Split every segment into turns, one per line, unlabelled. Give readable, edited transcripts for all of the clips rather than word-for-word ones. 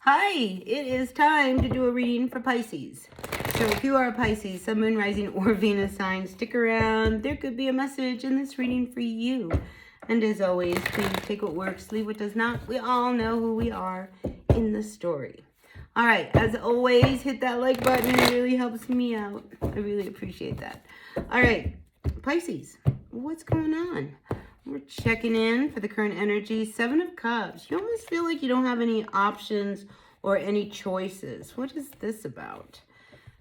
Hi, it is time to do a reading for Pisces. So if you are a Pisces, Sun, Moon, Rising, or Venus sign, stick around. There could be a message in this reading for you. And as always, please take what works, leave what does not. We all know who we are in the story. All right, as always, hit that like button. It really helps me out. I really appreciate that. All right, Pisces, what's going on? We're checking in for the current energy. Seven of Cups. You almost feel like you don't have any options or any choices. What is this about?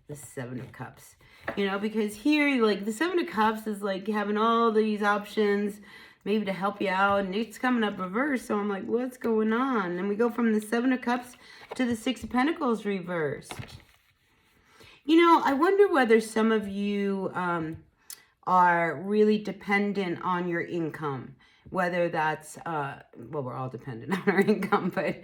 The Seven of Cups. You know, because here, like, the Seven of Cups is like having all these options maybe to help you out. And it's coming up reverse. So I'm like, what's going on? And we go from the Seven of Cups to the Six of Pentacles reversed. You know, I wonder whether some of you are really dependent on your income, whether that's, well, we're all dependent on our income, but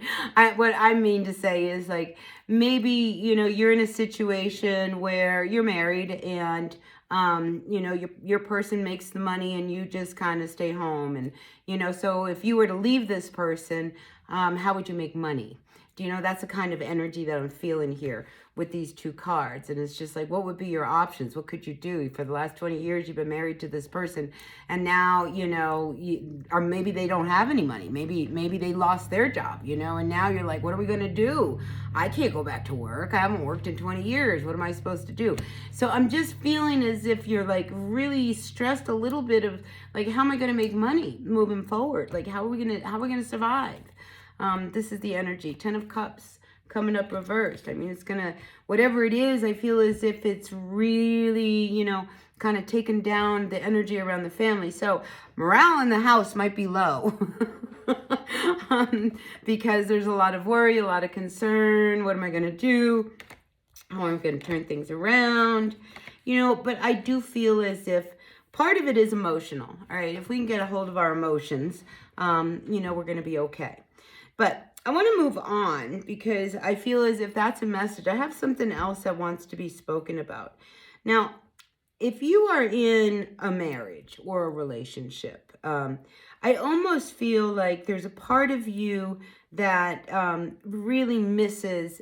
what I mean to say is, like, maybe, you know, you're in a situation where you're married and, you know, your person makes the money and you just kind of stay home. And, you know, so if you were to leave this person, how would you make money? Do you know, that's the kind of energy that I'm feeling here with these two cards. And it's just like, what would be your options? What could you do? For the last 20 years, you've been married to this person. And now, you know, or maybe they don't have any money. Maybe they lost their job, you know, and now you're like, what are we going to do? I can't go back to work. I haven't worked in 20 years. What am I supposed to do? So I'm just feeling as if you're like really stressed a little bit of like, how am I going to make money moving forward? Like, how are we going to survive? This is the energy. 10 of Cups coming up reversed. I mean, it's going to, whatever it is, I feel as if it's really, you know, kind of taken down the energy around the family. So morale in the house might be low because there's a lot of worry, a lot of concern. What am I going to do? How am I going to turn things around? You know, but I do feel as if part of it is emotional. All right. If we can get a hold of our emotions, you know, we're going to be okay. But I want to move on because I feel as if that's a message. I have something else that wants to be spoken about. Now, if you are in a marriage or a relationship, I almost feel like there's a part of you that really misses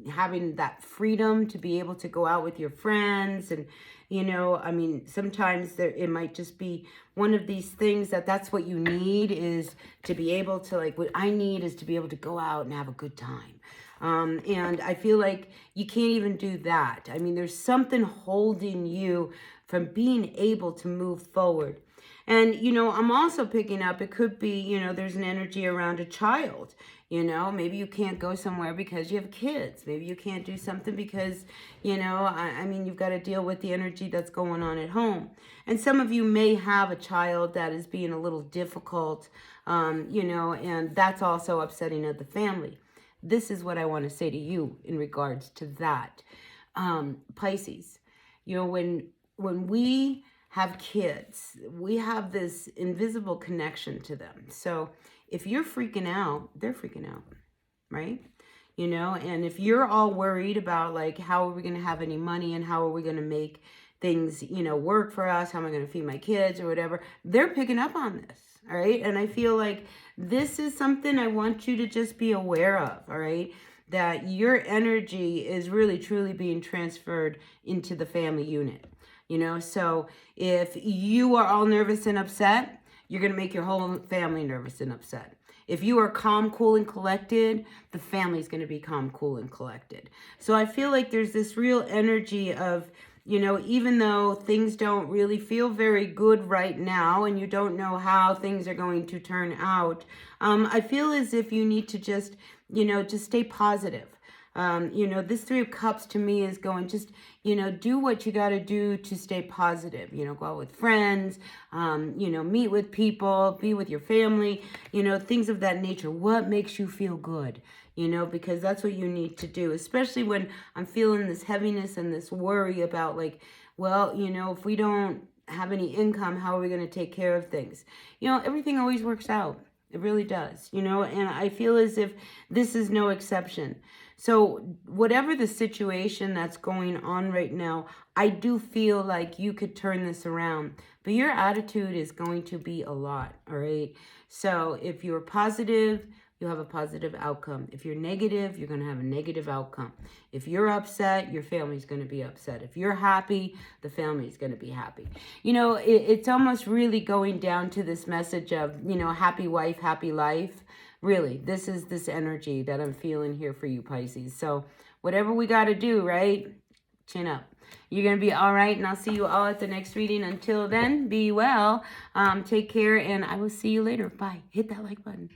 having that freedom to be able to go out with your friends. And, you know, I mean, sometimes it might just be one of these things that's what you need, is to be able to, like, what I need is to be able to go out and have a good time. And I feel like you can't even do that. I mean, there's something holding you from being able to move forward. And, you know, I'm also picking up, it could be, you know, there's an energy around a child. You know, maybe you can't go somewhere because you have kids. Maybe you can't do something because, you know, I mean, you've got to deal with the energy that's going on at home. And some of you may have a child that is being a little difficult, you know, and that's also upsetting of the family. This is what I want to say to you in regards to that. Pisces, you know, when we have kids, we have this invisible connection to them. So if you're freaking out, they're freaking out, right? You know, and if you're all worried about, like, how are we going to have any money and how are we going to make things, you know, work for us? How am I going to feed my kids or whatever? They're picking up on this, all right? And I feel like this is something I want you to just be aware of, all right? That your energy is really, truly being transferred into the family unit. You know, so if you are all nervous and upset, you're going to make your whole family nervous and upset. If you are calm, cool, and collected, the family's going to be calm, cool, and collected. So I feel like there's this real energy of, you know, even though things don't really feel very good right now and you don't know how things are going to turn out, I feel as if you need to just, you know, just stay positive. You know, this Three of Cups to me is going, just, you know, do what you got to do to stay positive. You know, go out with friends, you know, meet with people, be with your family, you know, things of that nature. What makes you feel good? You know, because that's what you need to do, especially when I'm feeling this heaviness and this worry about, like, well, you know, if we don't have any income, how are we going to take care of things? You know, everything always works out. It really does, you know, and I feel as if this is no exception. So whatever the situation that's going on right now, I do feel like you could turn this around. But your attitude is going to be a lot, all right? So if you're positive, you'll have a positive outcome. If you're negative, you're going to have a negative outcome. If you're upset, your family's going to be upset. If you're happy, the family's going to be happy. You know, it's almost really going down to this message of, you know, happy wife, happy life. Really, this is this energy that I'm feeling here for you, Pisces. So whatever we got to do, right? Chin up. You're going to be all right, and I'll see you all at the next reading. Until then, be well. Take care, and I will see you later. Bye. Hit that like button.